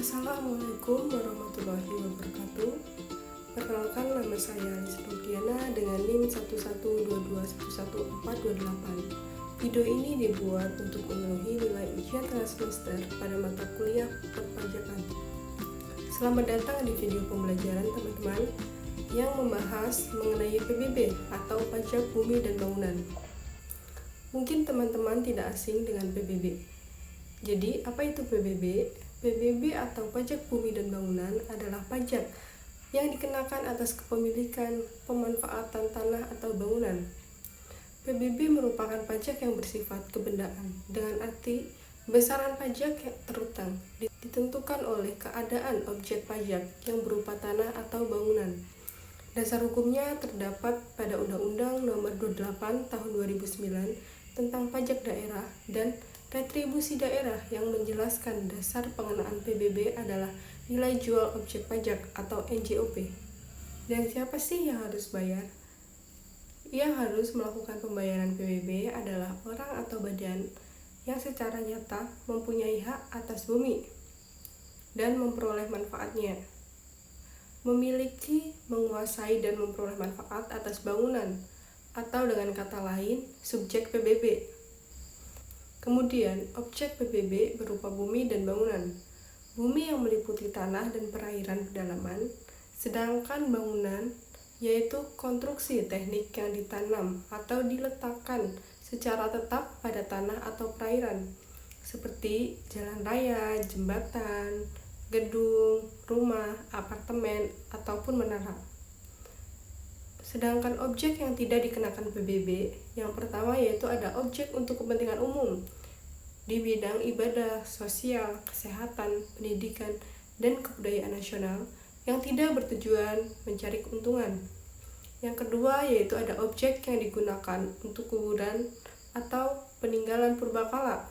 Assalamualaikum warahmatullahi wabarakatuh. Perkenalkan, nama saya Alice Nurdiana dengan NIM 112111428. Video ini dibuat untuk memenuhi nilai ujian tengah semester pada mata kuliah perpajakan. Selamat datang di video pembelajaran teman-teman yang membahas mengenai PBB atau pajak bumi dan bangunan. Mungkin teman-teman tidak asing dengan PBB. Jadi, apa itu PBB? PBB atau pajak bumi dan bangunan adalah pajak yang dikenakan atas kepemilikan, pemanfaatan tanah atau bangunan. PBB merupakan pajak yang bersifat kebendaan, dengan arti besaran pajak yang terutang ditentukan oleh keadaan objek pajak yang berupa tanah atau bangunan. Dasar hukumnya terdapat pada Undang-Undang Nomor 28 Tahun 2009 tentang pajak daerah dan retribusi daerah yang menjelaskan dasar pengenaan PBB adalah nilai jual objek pajak atau NJOP. Dan siapa sih yang harus bayar? Yang harus melakukan pembayaran PBB adalah orang atau badan yang secara nyata mempunyai hak atas bumi dan memperoleh manfaatnya, memiliki, menguasai, dan memperoleh manfaat atas bangunan, atau dengan kata lain, subjek PBB. Kemudian, objek PBB berupa bumi dan bangunan. Bumi yang meliputi tanah dan perairan pedalaman, sedangkan bangunan yaitu konstruksi teknik yang ditanam atau diletakkan secara tetap pada tanah atau perairan, seperti jalan raya, jembatan, gedung, rumah, apartemen, ataupun menara. Sedangkan objek yang tidak dikenakan PBB, yang pertama yaitu ada objek untuk kepentingan umum di bidang ibadah, sosial, kesehatan, pendidikan, dan kebudayaan nasional yang tidak bertujuan mencari keuntungan. Yang kedua yaitu ada objek yang digunakan untuk kuburan atau peninggalan purbakala.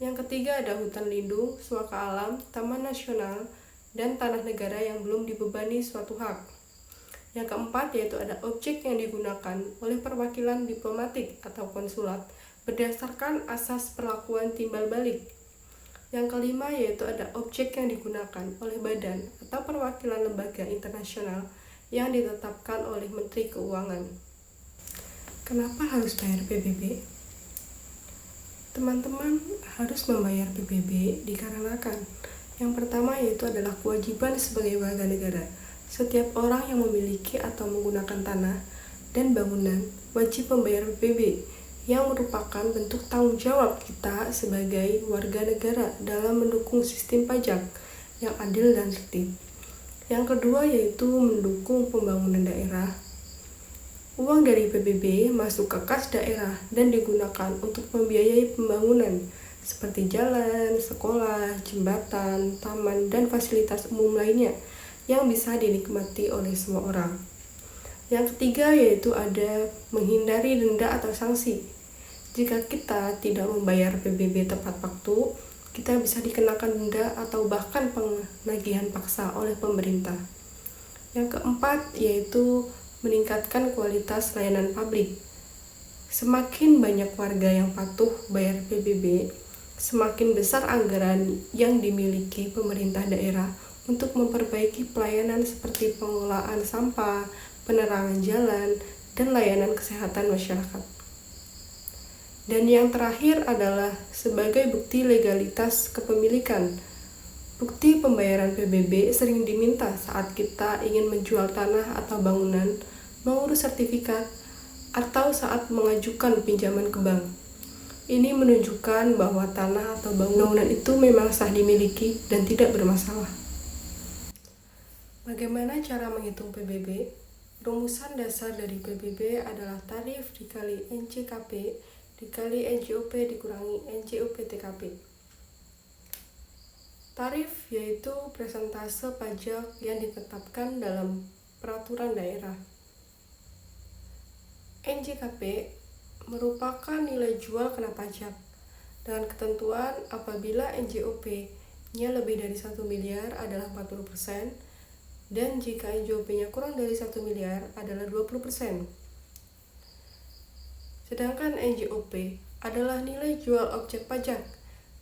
Yang ketiga ada hutan lindung, suaka alam, taman nasional, dan tanah negara yang belum dibebani suatu hak. Yang keempat yaitu ada objek yang digunakan oleh perwakilan diplomatik atau konsulat berdasarkan asas perlakuan timbal balik. Yang kelima yaitu ada objek yang digunakan oleh badan atau perwakilan lembaga internasional yang ditetapkan oleh Menteri Keuangan. Kenapa harus bayar PBB? Teman-teman harus membayar PBB dikarenakan yang pertama yaitu adalah kewajiban sebagai warga negara. Setiap orang yang memiliki atau menggunakan tanah dan bangunan wajib membayar PBB yang merupakan bentuk tanggung jawab kita sebagai warga negara dalam mendukung sistem pajak yang adil dan tertib. Yang kedua yaitu mendukung pembangunan daerah. Uang dari PBB masuk ke kas daerah dan digunakan untuk membiayai pembangunan seperti jalan, sekolah, jembatan, taman, dan fasilitas umum lainnya yang bisa dinikmati oleh semua orang. Yang ketiga yaitu ada menghindari denda atau sanksi. Jika kita tidak membayar PBB tepat waktu, kita bisa dikenakan denda atau bahkan penagihan paksa oleh pemerintah. Yang keempat yaitu meningkatkan kualitas layanan publik. Semakin banyak warga yang patuh bayar PBB, semakin besar anggaran yang dimiliki pemerintah daerah untuk memperbaiki pelayanan seperti pengelolaan sampah, penerangan jalan, dan layanan kesehatan masyarakat. Dan yang terakhir adalah sebagai bukti legalitas kepemilikan. Bukti pembayaran PBB sering diminta saat kita ingin menjual tanah atau bangunan, mengurus sertifikat, atau saat mengajukan pinjaman ke bank. Ini menunjukkan bahwa tanah atau bangunan itu memang sah dimiliki dan tidak bermasalah. Bagaimana cara menghitung PBB? Rumusan dasar dari PBB adalah tarif dikali NJKP dikali NJOP dikurangi NJOP TKP. Tarif yaitu persentase pajak yang ditetapkan dalam peraturan daerah. NJKP merupakan nilai jual kena pajak dengan ketentuan apabila NJOP-nya lebih dari 1 miliar adalah 40%, dan jika NJOP-nya kurang dari 1 miliar adalah 20%. Sedangkan NJOP adalah nilai jual objek pajak,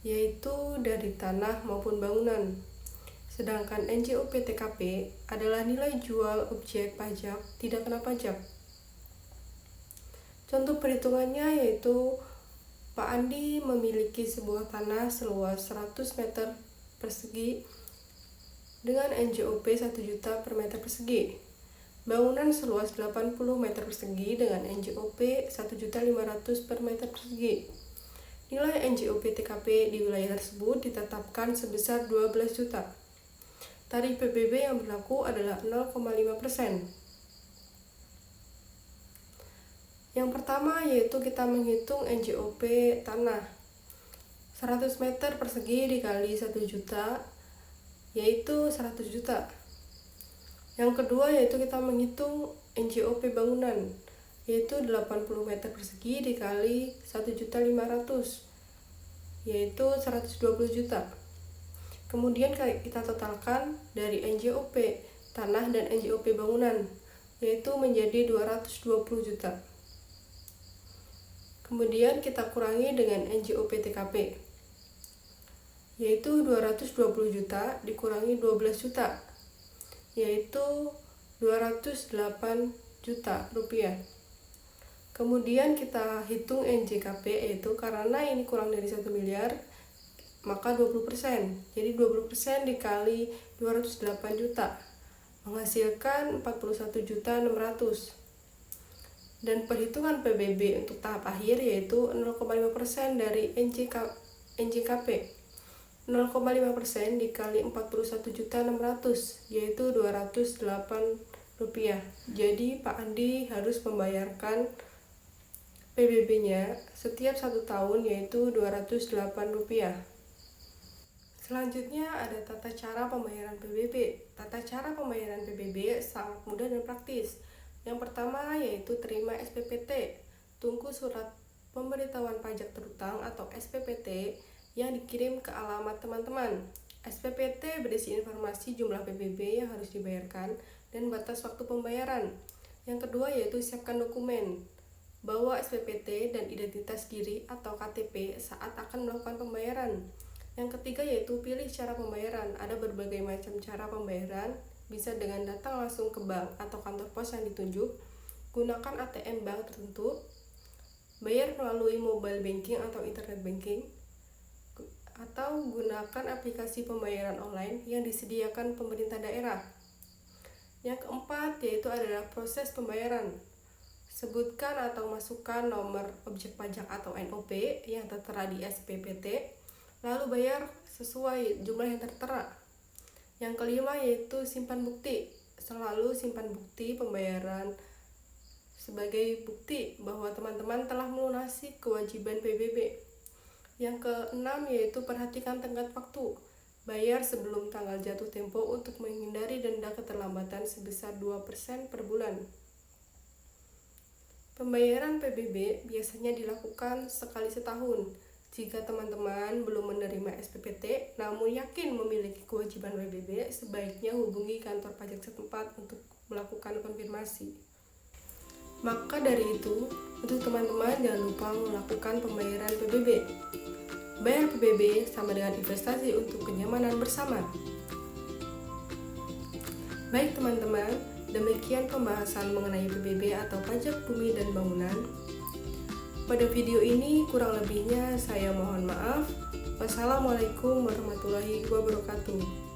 yaitu dari tanah maupun bangunan. Sedangkan NJOP TKP adalah nilai jual objek pajak tidak kena pajak. Contoh perhitungannya yaitu Pak Andi memiliki sebuah tanah seluas 100 meter persegi dengan NJOP 1 juta per meter persegi. Bangunan seluas 80 meter persegi dengan NJOP 1.500.000 per meter persegi. Nilai NJOP TKP di wilayah tersebut ditetapkan sebesar 12 juta. Tarif PBB yang berlaku adalah 0,5%. Yang pertama yaitu kita menghitung NJOP tanah 100 meter persegi dikali 1 juta yaitu 100 juta. Yang kedua yaitu kita menghitung NJOP bangunan yaitu 80 meter persegi dikali 1.500.000 yaitu 120 juta. Kemudian kita totalkan dari NJOP tanah dan NJOP bangunan yaitu menjadi 220 juta. Kemudian kita kurangi dengan NJOP TKP yaitu 220 juta dikurangi 12 juta yaitu 208 juta rupiah. Kemudian kita hitung NJKP yaitu karena ini kurang dari 1 miliar maka 20%. Jadi 20% dikali 208 juta menghasilkan 41.600.000. Dan perhitungan PBB untuk tahap akhir yaitu 0,5% dari NJKP. 0,5% dikali 41.600.000 yaitu 208 rupiah. Jadi Pak Andi harus membayarkan PBB-nya setiap 1 tahun yaitu 208 rupiah. Selanjutnya ada tata cara pembayaran PBB. Tata cara pembayaran PBB sangat mudah dan praktis. Yang pertama yaitu terima SPPT, tunggu surat pemberitahuan pajak terutang atau SPPT yang dikirim ke alamat teman-teman. SPPT berisi informasi jumlah PBB yang harus dibayarkan dan batas waktu pembayaran. Yang kedua yaitu siapkan dokumen, bawa SPPT dan identitas diri atau KTP saat akan melakukan pembayaran. Yang ketiga yaitu pilih cara pembayaran. Ada berbagai macam cara pembayaran, bisa dengan datang langsung ke bank atau kantor pos yang ditunjuk, gunakan ATM bank tertentu, bayar melalui mobile banking atau internet banking, atau gunakan aplikasi pembayaran online yang disediakan pemerintah daerah. Yang keempat yaitu adalah proses pembayaran. Sebutkan atau masukkan nomor objek pajak atau NOP yang tertera di SPPT, lalu bayar sesuai jumlah yang tertera. Yang kelima yaitu simpan bukti. Selalu simpan bukti pembayaran sebagai bukti bahwa teman-teman telah melunasi kewajiban PBB. Yang keenam yaitu perhatikan tenggat waktu. Bayar sebelum tanggal jatuh tempo untuk menghindari denda keterlambatan sebesar 2% per bulan. Pembayaran PBB biasanya dilakukan sekali setahun. Jika teman-teman belum menerima SPPT namun yakin memiliki kewajiban PBB, sebaiknya hubungi kantor pajak setempat untuk melakukan konfirmasi. Maka dari itu, untuk teman-teman jangan lupa melakukan pembayaran PBB. Bayar PBB sama dengan investasi untuk kenyamanan bersama. Baik teman-teman, demikian pembahasan mengenai PBB atau pajak bumi dan bangunan. Pada video ini kurang lebihnya saya mohon maaf. Wassalamualaikum warahmatullahi wabarakatuh.